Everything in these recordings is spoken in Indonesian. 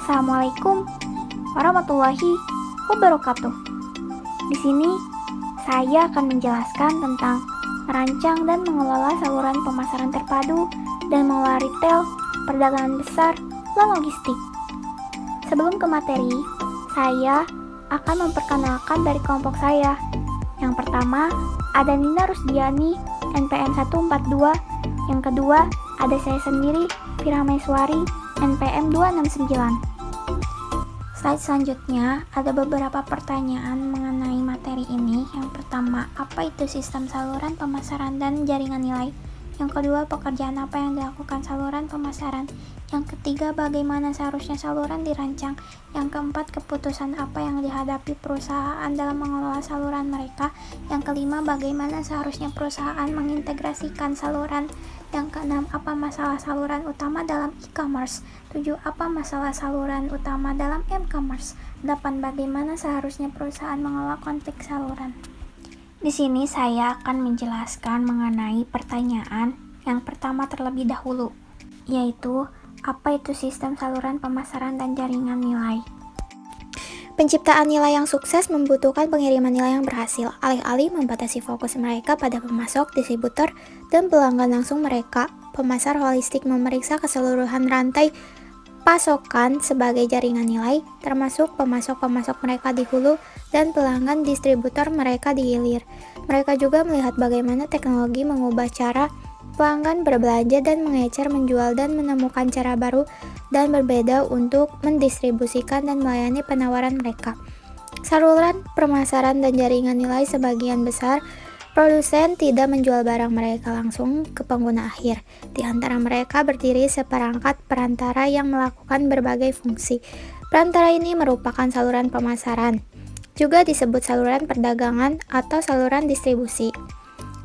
Assalamualaikum warahmatullahi wabarakatuh. Di sini saya akan menjelaskan tentang merancang dan mengelola saluran pemasaran terpadu dan mengelola retail, perdagangan besar, dan logistik. Sebelum ke materi, saya akan memperkenalkan dari kelompok saya. Yang pertama, ada Nina Rusdiani, NPM 142. Yang kedua, ada saya sendiri, Fira Maiswari, NPM 269. Slide selanjutnya, ada beberapa pertanyaan mengenai materi ini. Yang pertama, apa itu sistem saluran pemasaran dan jaringan nilai? Yang kedua, pekerjaan apa yang dilakukan saluran pemasaran? Yang ketiga, bagaimana seharusnya saluran dirancang? Yang keempat, keputusan apa yang dihadapi perusahaan dalam mengelola saluran mereka? Yang kelima, bagaimana seharusnya perusahaan mengintegrasikan saluran? Yang keenam, apa masalah saluran utama dalam e-commerce? 7. Apa masalah saluran utama dalam m-commerce? 8. Bagaimana seharusnya perusahaan mengelola konflik saluran? Di sini saya akan menjelaskan mengenai pertanyaan yang pertama terlebih dahulu, yaitu apa itu sistem saluran pemasaran dan jaringan nilai? Penciptaan nilai yang sukses membutuhkan pengiriman nilai yang berhasil. Alih-alih membatasi fokus mereka pada pemasok, distributor, dan pelanggan langsung, mereka, pemasar holistik, memeriksa keseluruhan rantai pasokan sebagai jaringan nilai, termasuk pemasok-pemasok mereka di hulu dan pelanggan distributor mereka di hilir. Mereka juga melihat bagaimana teknologi mengubah cara pelanggan berbelanja dan mengecer, menjual, dan menemukan cara baru dan berbeda untuk mendistribusikan dan melayani penawaran mereka. Saluran pemasaran dan jaringan nilai sebagian besar produsen tidak menjual barang mereka langsung ke pengguna akhir. Di antara mereka berdiri seperangkat perantara yang melakukan berbagai fungsi. Perantara ini merupakan saluran pemasaran, juga disebut saluran perdagangan atau saluran distribusi.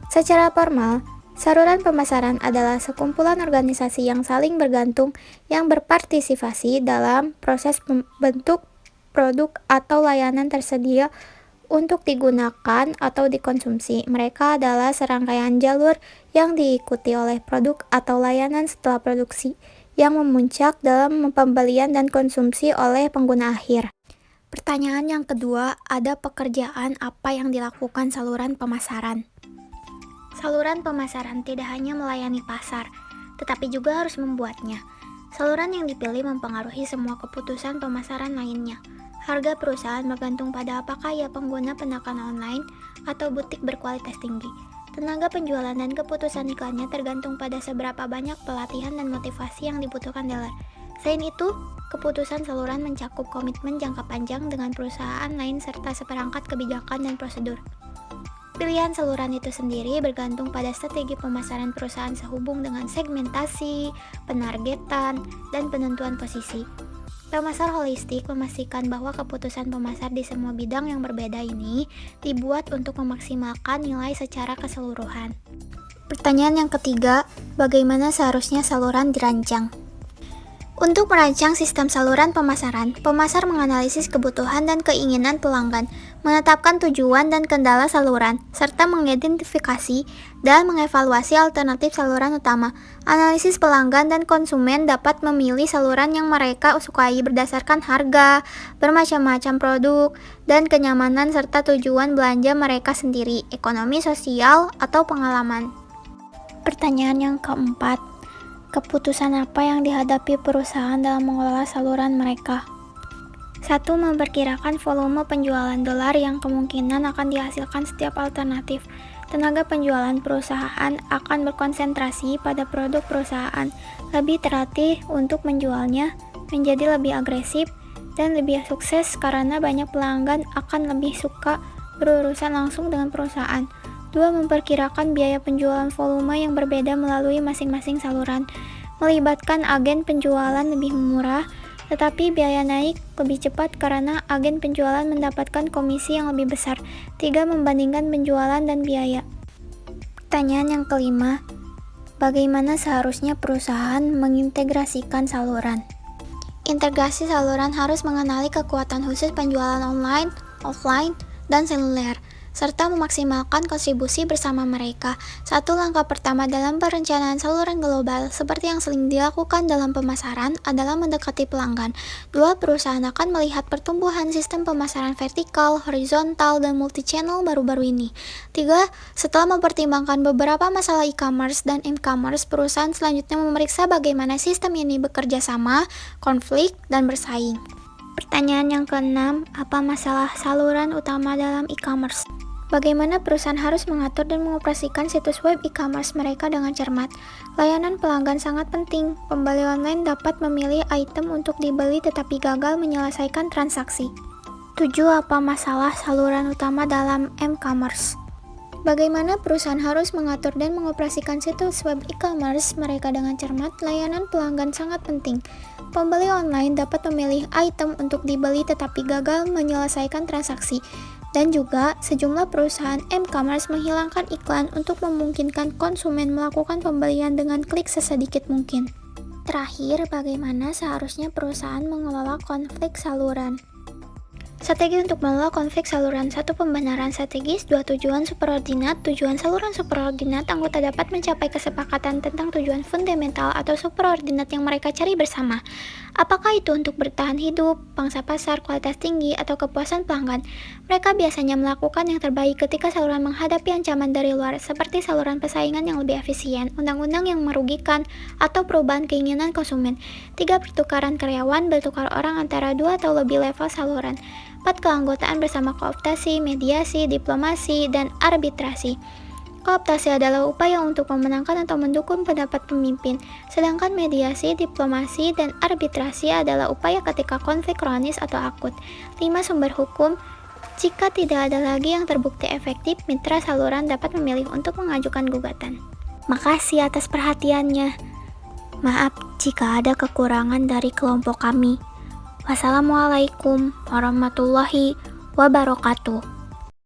Secara formal, saluran pemasaran adalah sekumpulan organisasi yang saling bergantung yang berpartisipasi dalam proses membentuk produk atau layanan tersedia untuk digunakan atau dikonsumsi. Mereka adalah serangkaian jalur yang diikuti oleh produk atau layanan setelah produksi, yang memuncak dalam pembelian dan konsumsi oleh pengguna akhir. Pertanyaan yang kedua, ada pekerjaan apa yang dilakukan saluran pemasaran? Saluran pemasaran tidak hanya melayani pasar, tetapi juga harus membuatnya. Saluran yang dipilih mempengaruhi semua keputusan pemasaran lainnya. Harga perusahaan bergantung pada apakah ia pengguna penakan online atau butik berkualitas tinggi. Tenaga penjualan dan keputusan iklannya tergantung pada seberapa banyak pelatihan dan motivasi yang dibutuhkan dealer. Selain itu, keputusan saluran mencakup komitmen jangka panjang dengan perusahaan lain serta seperangkat kebijakan dan prosedur. Pilihan saluran itu sendiri bergantung pada strategi pemasaran perusahaan sehubung dengan segmentasi, penargetan, dan penentuan posisi. Pemasar holistik memastikan bahwa keputusan pemasar di semua bidang yang berbeda ini dibuat untuk memaksimalkan nilai secara keseluruhan. Pertanyaan yang ketiga, bagaimana seharusnya saluran dirancang? Untuk merancang sistem saluran pemasaran, pemasar menganalisis kebutuhan dan keinginan pelanggan, menetapkan tujuan dan kendala saluran, serta mengidentifikasi dan mengevaluasi alternatif saluran utama. Analisis pelanggan dan konsumen dapat memilih saluran yang mereka sukai berdasarkan harga, bermacam-macam produk, dan kenyamanan serta tujuan belanja mereka sendiri, ekonomi sosial, atau pengalaman. Pertanyaan yang keempat, keputusan apa yang dihadapi perusahaan dalam mengelola saluran mereka? 1. Memperkirakan volume penjualan dolar yang kemungkinan akan dihasilkan setiap alternatif. Tenaga penjualan perusahaan akan berkonsentrasi pada produk perusahaan, lebih terlatih untuk menjualnya menjadi lebih agresif dan lebih sukses karena banyak pelanggan akan lebih suka berurusan langsung dengan perusahaan. 2. Memperkirakan biaya penjualan volume yang berbeda melalui masing-masing saluran, melibatkan agen penjualan lebih murah, tetapi biaya naik lebih cepat karena agen penjualan mendapatkan komisi yang lebih besar. 3. Membandingkan penjualan dan biaya. Pertanyaan yang kelima, bagaimana seharusnya perusahaan mengintegrasikan saluran? Integrasi saluran harus mengenali kekuatan khusus penjualan online, offline, dan seluler. serta memaksimalkan kontribusi bersama mereka. Satu langkah pertama dalam perencanaan saluran global, seperti yang sering dilakukan dalam pemasaran, adalah mendekati pelanggan. Dua, perusahaan akan melihat pertumbuhan sistem pemasaran vertikal, horizontal, dan multi-channel baru-baru ini. Tiga, setelah mempertimbangkan beberapa masalah e-commerce dan m-commerce, perusahaan selanjutnya memeriksa bagaimana sistem ini bekerja sama, konflik, dan bersaing. Pertanyaan yang keenam, apa masalah saluran utama dalam e-commerce? Bagaimana perusahaan harus mengatur dan mengoperasikan situs web e-commerce mereka dengan cermat? Layanan pelanggan sangat penting. Pembeli online dapat memilih item untuk dibeli tetapi gagal menyelesaikan transaksi. 7. Apa masalah saluran utama dalam m-commerce? Bagaimana perusahaan harus mengatur dan mengoperasikan situs web e-commerce mereka dengan cermat? Layanan pelanggan sangat penting. Pembeli online dapat memilih item untuk dibeli tetapi gagal menyelesaikan transaksi. Dan juga, sejumlah perusahaan m-commerce menghilangkan iklan untuk memungkinkan konsumen melakukan pembelian dengan klik sesedikit mungkin. Terakhir, bagaimana seharusnya perusahaan mengelola konflik saluran? Strategi untuk mengelola konflik saluran. 1. Pembenaran strategis. 2. Tujuan superordinat. Tujuan saluran superordinat, anggota dapat mencapai kesepakatan tentang tujuan fundamental atau superordinat yang mereka cari bersama. Apakah itu untuk bertahan hidup, pangsa pasar, kualitas tinggi, atau kepuasan pelanggan? Mereka biasanya melakukan yang terbaik ketika saluran menghadapi ancaman dari luar, seperti saluran persaingan yang lebih efisien, undang-undang yang merugikan, atau perubahan keinginan konsumen. 3. Pertukaran karyawan, bertukar orang antara 2 atau lebih level saluran. 4. Keanggotaan bersama kooptasi, mediasi, diplomasi, dan arbitrasi. Kooptasi adalah upaya untuk memenangkan atau mendukung pendapat pemimpin, sedangkan mediasi, diplomasi, dan arbitrasi adalah upaya ketika konflik kronis atau akut. 5. Sumber hukum. Jika tidak ada lagi yang terbukti efektif, mitra saluran dapat memilih untuk mengajukan gugatan. Makasih atas perhatiannya. Maaf jika ada kekurangan dari kelompok kami. Wassalamualaikum warahmatullahi wabarakatuh.